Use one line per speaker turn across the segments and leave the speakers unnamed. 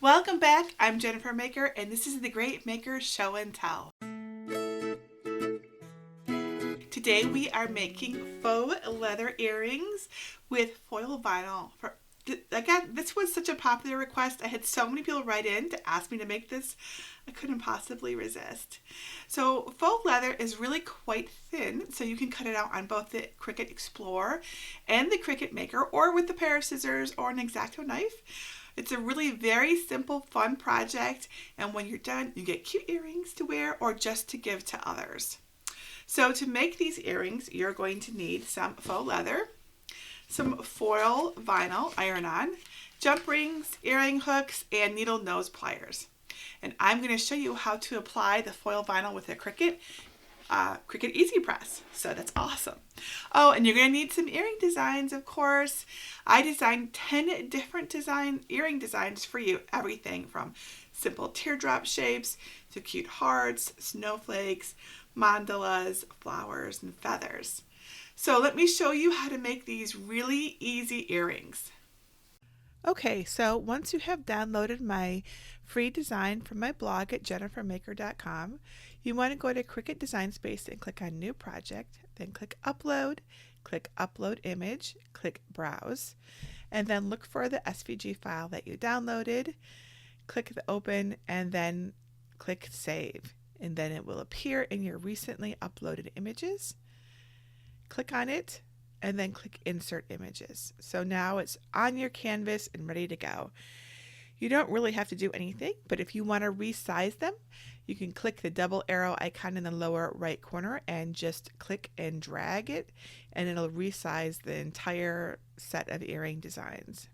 Welcome back. I'm Jennifer Maker, and this is the Great Maker Show and Tell. Today we are making faux leather earrings with foil vinyl. Again, this was such a popular request. I had so many people write in to ask me to make this. I couldn't possibly resist. So faux leather is really quite thin, so you can cut it out on both the Cricut Explore and the Cricut Maker, or with a pair of scissors or an X-Acto knife. It's a really very simple, fun project, and when you're done, you get cute earrings to wear or just to give to others. So to make these earrings, you're going to need some faux leather, some foil vinyl iron-on, jump rings, earring hooks, and needle nose pliers. And I'm going to show you how to apply the foil vinyl with a Cricut Easy Press. So that's awesome. Oh, and you're going to need some earring designs, of course. I designed 10 different earring designs for you. Everything from simple teardrop shapes to cute hearts, snowflakes, mandalas, flowers, and feathers. So let me show you how to make these really easy earrings. Okay, so once you have downloaded my free design from my blog at jennifermaker.com, you want to go to Cricut Design Space and click on New Project, then click Upload Image, click Browse, and then look for the SVG file that you downloaded, click the Open, and then click Save, and then it will appear in your recently uploaded images. Click on it, and then click Insert Images. So now it's on your canvas and ready to go. You don't really have to do anything, but if you want to resize them, you can click the double arrow icon in the lower right corner and just click and drag it, and it'll resize the entire set of earring designs.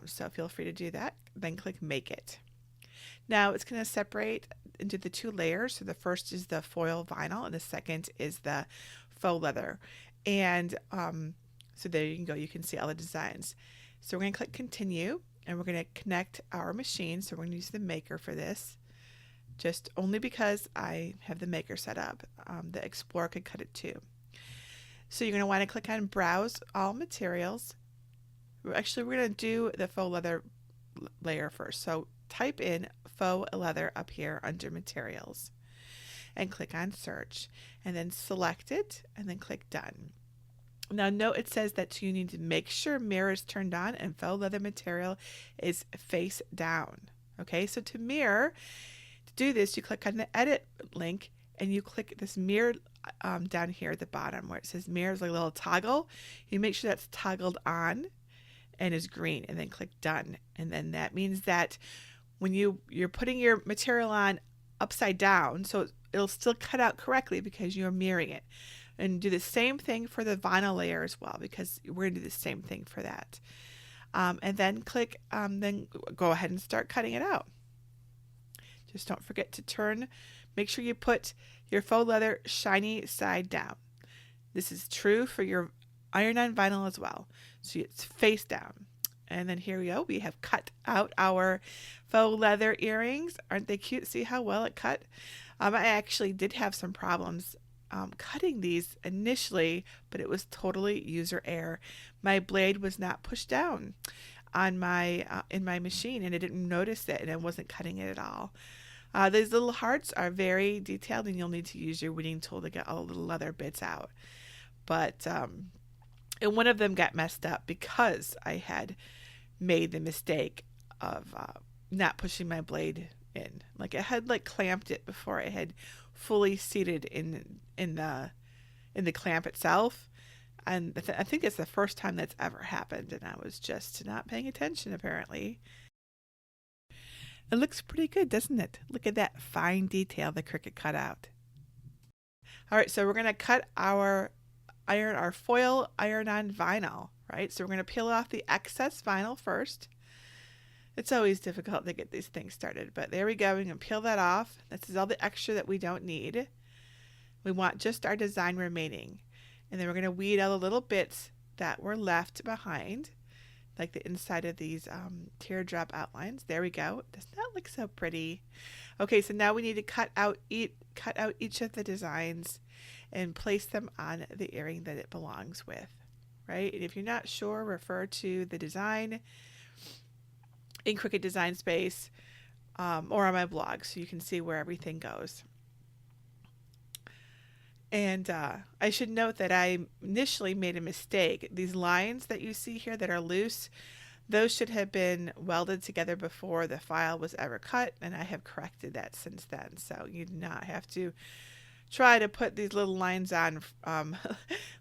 So feel free to do that. Then click Make It. Now it's going to separate into the two layers. So the first is the foil vinyl, and the second is the faux leather. And so there you can go. You can see all the designs. So we're going to click Continue, and we're going to connect our machine. So we're going to use the Maker for this, just only because I have the Maker set up. The Explorer could cut it too. So you're going to want to click on Browse All Materials. Actually, we're going to do the faux leather layer first. So type in faux leather up here under Materials and click on Search, and then select it and then click Done. Now note it says that you need to make sure mirror is turned on and faux leather material is face down. Okay, so to mirror, to do this, you click on the edit link and you click this mirror down here at the bottom where it says mirror is like a little toggle. You make sure that's toggled on and is green, and then click Done. And then that means that when you're putting your material on upside down, so it'll still cut out correctly because you're mirroring it. And do the same thing for the vinyl layer as well, because we're going to do the same thing for that. And then then go ahead and start cutting it out. Just don't forget to make sure you put your faux leather shiny side down. This is true for your iron-on vinyl as well. So it's face down. And then here we go. We have cut out our faux leather earrings. Aren't they cute? See how well it cut? I actually did have some problems cutting these initially, but it was totally user error. My blade was not pushed down on in my machine, and I didn't notice it, and I wasn't cutting it at all. These little hearts are very detailed, and you'll need to use your weeding tool to get all the little leather bits out. But and one of them got messed up because I had made the mistake of not pushing my blade in. Like I had clamped it before I had fully seated in the clamp itself, and I think it's the first time that's ever happened, and I was just not paying attention apparently. It looks pretty good, doesn't it? Look at that fine detail the Cricut cut out. All right, so we're going to cut our foil iron-on vinyl, right? So we're going to peel off the excess vinyl first. It's always difficult to get these things started, but there we go. We can peel that off. This is all the extra that we don't need. We want just our design remaining. And then we're going to weed out the little bits that were left behind, like the inside of these teardrop outlines. There we go. Doesn't that look so pretty? Okay, so now we need to cut out each of the designs and place them on the earring that it belongs with, right? And if you're not sure, refer to the design in Cricut Design Space or on my blog, so you can see where everything goes. And I should note that I initially made a mistake. These lines that you see here that are loose, those should have been welded together before the file was ever cut, and I have corrected that since then. So you do not have to try to put these little lines on,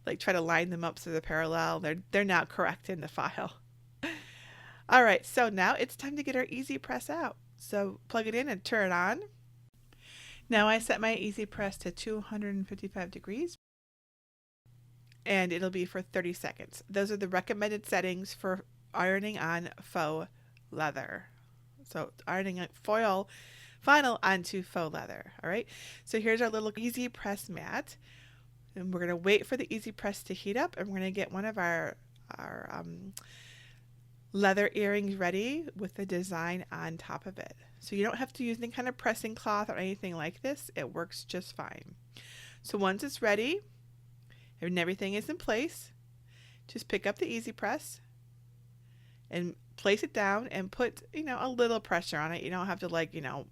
like try to line them up so they're parallel. They're not correct in the file. All right, so now it's time to get our Easy Press out. So plug it in and turn it on. Now I set my Easy Press to 255 degrees, and it'll be for 30 seconds. Those are the recommended settings for ironing on faux leather. So ironing foil vinyl onto faux leather. All right, so here's our little Easy Press mat, and we're going to wait for the Easy Press to heat up, and we're going to get one of our leather earrings ready with the design on top of it. So you don't have to use any kind of pressing cloth or anything like this. It works just fine. So once it's ready and everything is in place, just pick up the Easy Press and place it down and put, a little pressure on it. You don't have to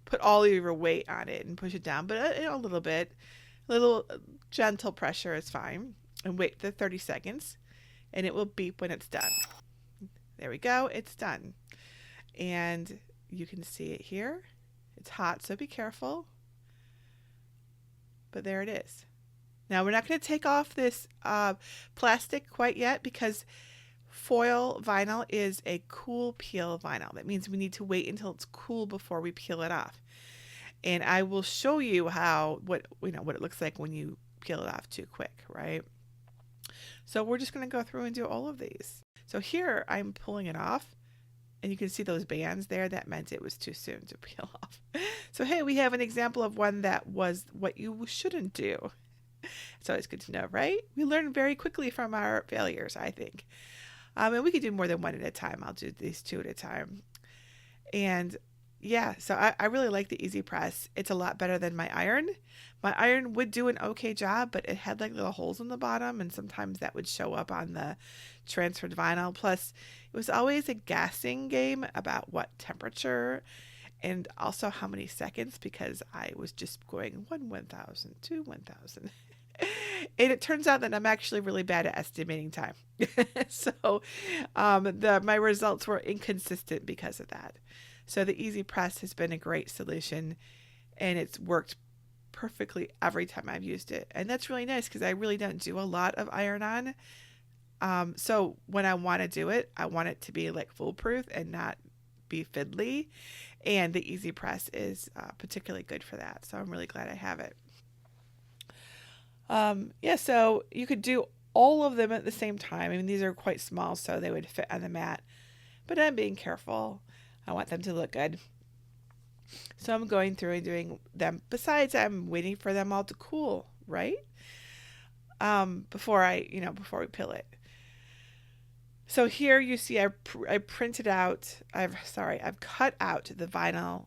put all of your weight on it and push it down, but a little bit, a little gentle pressure is fine. And wait for 30 seconds. And it will beep when it's done. There we go, it's done. And you can see it here. It's hot, so be careful. But there it is. Now we're not going to take off this plastic quite yet because foil vinyl is a cool peel vinyl. That means we need to wait until it's cool before we peel it off. And I will show you what it looks like when you peel it off too quick, right? So we're just going to go through and do all of these. So here I'm pulling it off, and you can see those bands there. That meant it was too soon to peel off. So hey, we have an example of one that was what you shouldn't do. So it's good to know, right? We learn very quickly from our failures, I think. And we could do more than one at a time. I'll do these two at a time. And yeah, so I really like the Easy Press. It's a lot better than my iron. My iron would do an okay job, but it had like little holes in the bottom, and sometimes that would show up on the transferred vinyl. Plus, it was always a guessing game about what temperature and also how many seconds, because I was just going 1,000 to 1,000. And it turns out that I'm actually really bad at estimating time. So my results were inconsistent because of that. So the Easy Press has been a great solution, and it's worked perfectly every time I've used it. And that's really nice because I really don't do a lot of iron on. So when I want to do it, I want it to be like foolproof and not be fiddly. And the Easy Press is particularly good for that. So I'm really glad I have it. So you could do all of them at the same time. I mean, these are quite small, so they would fit on the mat. But I'm being careful. I want them to look good. So I'm going through and doing them. Besides, I'm waiting for them all to cool, right? Before we peel it. So here you see I printed out, I've cut out the vinyl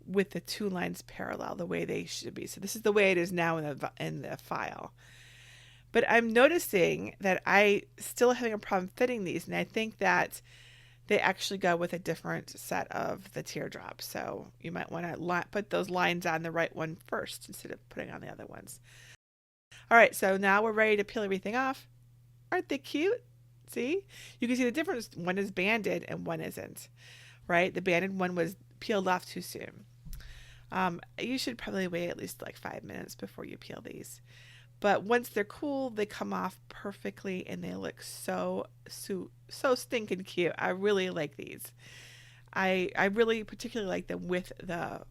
with the two lines parallel the way they should be. So this is the way it is now in the file. But I'm noticing that I still having a problem fitting these, and I think that they actually go with a different set of the teardrops. So you might want to put those lines on the right one first instead of putting on the other ones. All right, so now we're ready to peel everything off. Aren't they cute? See? You can see the difference. One is banded and one isn't, right? The banded one was peeled off too soon. You should probably wait at least like 5 minutes before you peel these. But once they're cool, they come off perfectly and they look so stinking cute. I really like these. I really particularly like them with the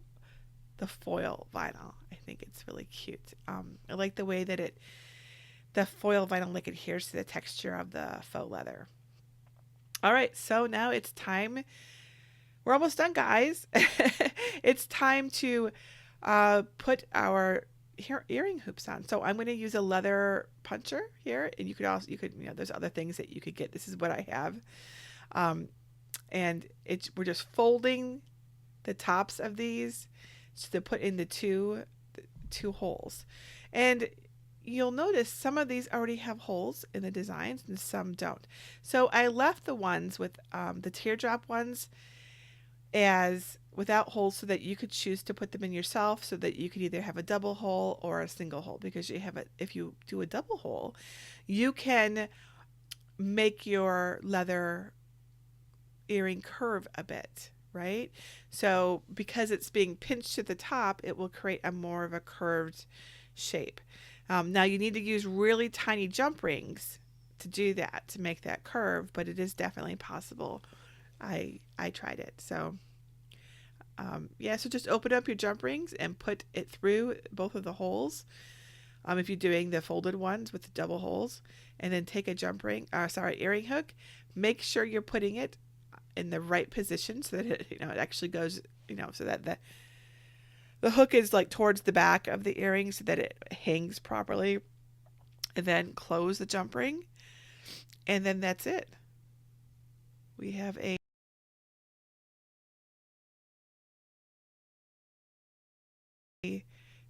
foil vinyl. I think it's really cute. I like the way that the foil vinyl adheres to the texture of the faux leather. All right, so now it's time. We're almost done, guys. It's time to put our earring hoops on. So I'm going to use a leather puncher here, and you could there's other things that you could get. This is what I have. And we're just folding the tops of these to put in the two holes. And you'll notice some of these already have holes in the designs and some don't. So I left the ones with the teardrop ones as without holes so that you could choose to put them in yourself, so that you could either have a double hole or a single hole, because you have if you do a double hole, you can make your leather earring curve a bit, right? So because it's being pinched at the top, it will create a more of a curved shape. Now you need to use really tiny jump rings to do that, to make that curve, but it is definitely possible. I tried it. So yeah, so just open up your jump rings and put it through both of the holes. If you're doing the folded ones with the double holes, and then take a earring hook, make sure you're putting it in the right position so that it actually goes, so that the hook is like towards the back of the earring so that it hangs properly, and then close the jump ring, and then that's it. We have a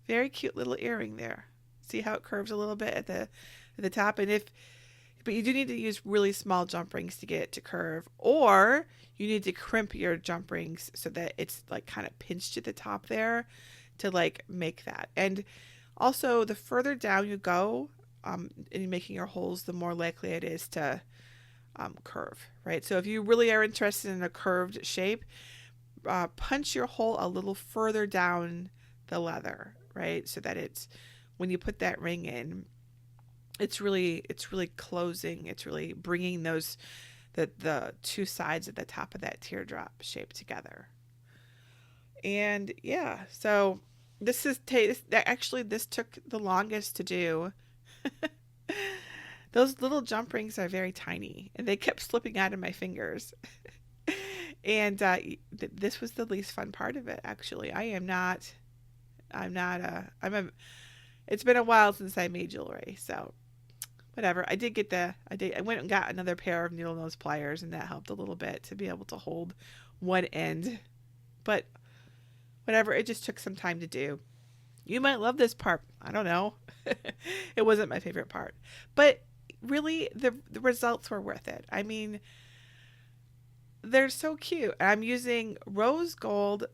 very cute little earring there. See how it curves a little bit at the top, but you do need to use really small jump rings to get it to curve, or you need to crimp your jump rings so that it's like kind of pinched at the top there to like make that. And also, the further down you go in making your holes, the more likely it is to curve, right? So if you really are interested in a curved shape, punch your hole a little further down the leather, right? So that it's, when you put that ring in, it's really closing. It's really bringing those the two sides at the top of that teardrop shape together. And yeah, so this took the longest to do. Those little jump rings are very tiny, and they kept slipping out of my fingers. And this was the least fun part of it, actually. It's been a while since I made jewelry, so whatever. I went and got another pair of needle nose pliers, and that helped a little bit to be able to hold one end. But whatever, it just took some time to do. You might love this part. I don't know. It wasn't my favorite part. But really, the results were worth it. I mean, they're so cute. I'm using rose gold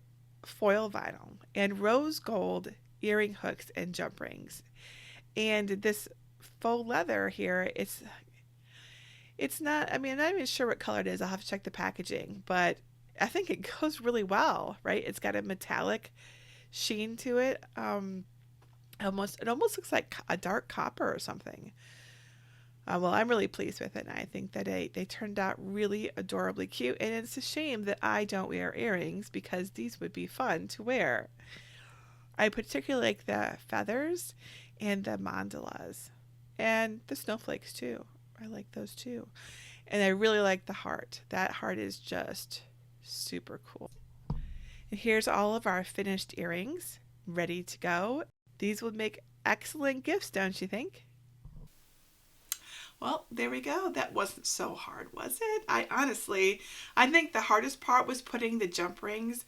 foil vinyl and rose gold earring hooks and jump rings. And this faux leather here, it's not, I mean, I'm not even sure what color it is. I'll have to check the packaging, but I think it goes really well, right? It's got a metallic sheen to it. It almost looks like a dark copper or something. Well, I'm really pleased with it, and I think that they turned out really adorably cute, and it's a shame that I don't wear earrings, because these would be fun to wear. I particularly like the feathers and the mandalas, and the snowflakes too. I like those too. And I really like the heart. That heart is just super cool. And here's all of our finished earrings ready to go. These would make excellent gifts, don't you think? Well, there we go. That wasn't so hard, was it? I think the hardest part was putting the jump rings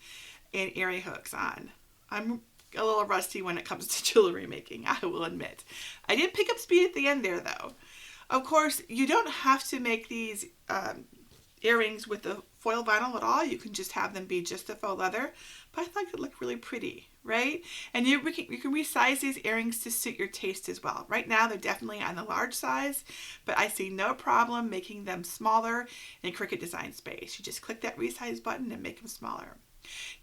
and earring hooks on. I'm a little rusty when it comes to jewelry making, I will admit. I did pick up speed at the end there, though. Of course, you don't have to make these earrings with the foil vinyl at all. You can just have them be just the faux leather, but I thought it looked really pretty, right? And you can resize these earrings to suit your taste as well. Right now, they're definitely on the large size, but I see no problem making them smaller in Cricut Design Space. You just click that resize button and make them smaller.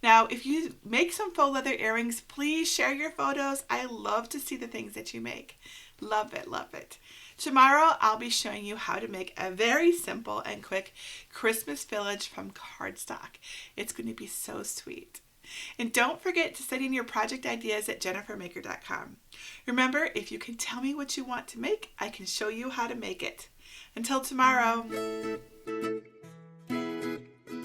Now, if you make some faux leather earrings, please share your photos. I love to see the things that you make. Love it, love it. Tomorrow, I'll be showing you how to make a very simple and quick Christmas village from cardstock. It's going to be so sweet. And don't forget to send in your project ideas at jennifermaker.com. Remember, if you can tell me what you want to make, I can show you how to make it. Until tomorrow.